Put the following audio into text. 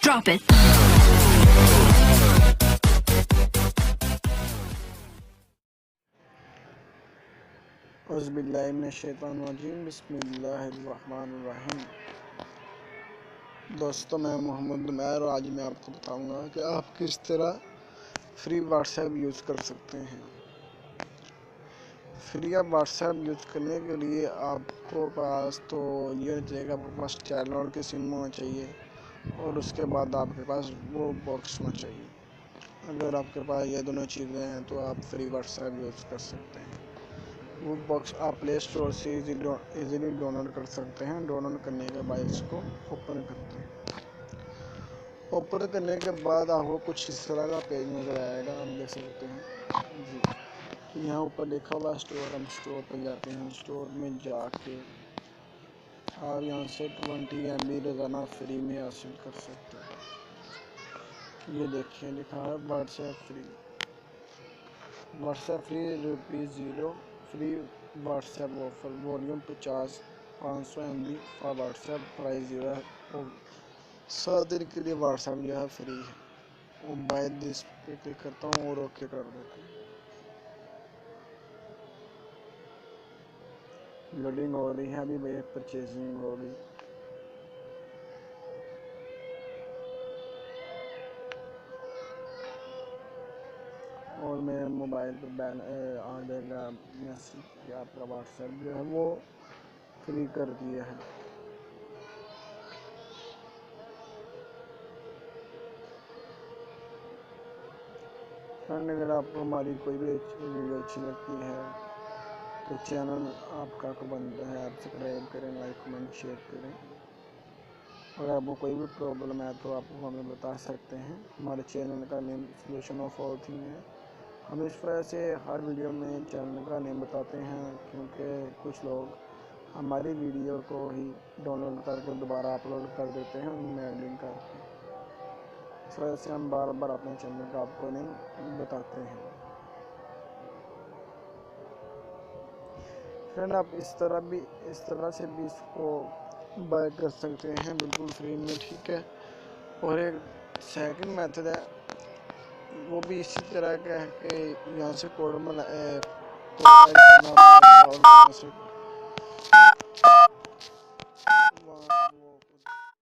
Drop it. اعوذ باللہ من الشیطان الرجیم، بسم اللہ الرحمن الرحیم۔ دوستو، میں محمد عمیر اور آج میں آپ کو بتاؤں گا کہ آپ کس طرح فری واٹس ایپ یوز کر سکتے ہیں۔ فری واٹس ایپ یوز کرنے کے لیے آپ کو پاس تو یہ چاہیے کہ آپ کے پاس ٹیلنٹ کی سم ہونا چاہیے اور اس کے بعد آپ کے پاس وہ باکس ہونا چاہیے۔ اگر آپ کے پاس یہ دونوں چیزیں ہیں تو آپ فری واٹس ایپ یوز کر سکتے ہیں۔ وہ باکس آپ پلے اسٹور سے ایزیلی ڈاؤن لوڈ کر سکتے ہیں۔ ڈاؤن لوڈ کرنے کے بعد اس کو اوپن کرتے ہیں۔ اوپن کرنے کے بعد آپ کو کچھ اس طرح کا پیج نظر آئے گا، آپ دیکھ سکتے ہیں جی۔ یہاں اوپر لکھا ہوا اسٹور، ہم اسٹور پہ جاتے ہیں۔ اسٹور میں جا کے آپ یہاں سے 20 MB روزانہ فری میں حاصل کر سکتے ہیں۔ یہ دیکھیں لکھا ہے WhatsApp free, WhatsApp free ₹0 free WhatsApp offer, volume 50، 500 MB for WhatsApp, prize جو ہے وہ 7 دن کے لیے واٹس ایپ جو ہے فری ہے۔ وہ بائی دس پہ کلک کرتا ہوں اور اوکے کر دیتا ہوں۔ لوڈنگ ہو رہی ہے، ابھی میری پرچیزنگ ہو رہی۔ اور میرے موبائل پہ آ جائے گا میسج کہ آپ کا واٹس ایپ جو ہے وہ فری کر دیا ہے۔ اگر آپ کو ہماری کوئی بھی ویڈیو اچھی لگتی ہے تو چینل آپ کا بنتا ہے، آپ سبسکرائب کریں، لائک کمنٹ شیئر کریں۔ اور آپ کو کوئی بھی پرابلم ہے تو آپ کو ہمیں بتا سکتے ہیں۔ ہمارے چینل کا نیم سولوشن آف آل تھنگ ہے۔ ہم اس وجہ سے ہر ویڈیو میں چینل کا نیم بتاتے ہیں کیونکہ کچھ لوگ ہماری ویڈیو کو ہی ڈاؤن لوڈ کر کے دوبارہ اپلوڈ کر دیتے ہیں ان میں ایڈنگ کر کے۔ اس وجہ سے ہم بار بار اپنے چینل کا آپ کو نیم بتاتے ہیں۔ فرینڈ، آپ اس طرح سے بھی اس کو بائی کر سکتے ہیں بالکل فری میں، ٹھیک ہے۔ اور ایک سیکنڈ میتھڈ ہے، وہ بھی اسی طرح کا ہے کہ یہاں سے کوڈ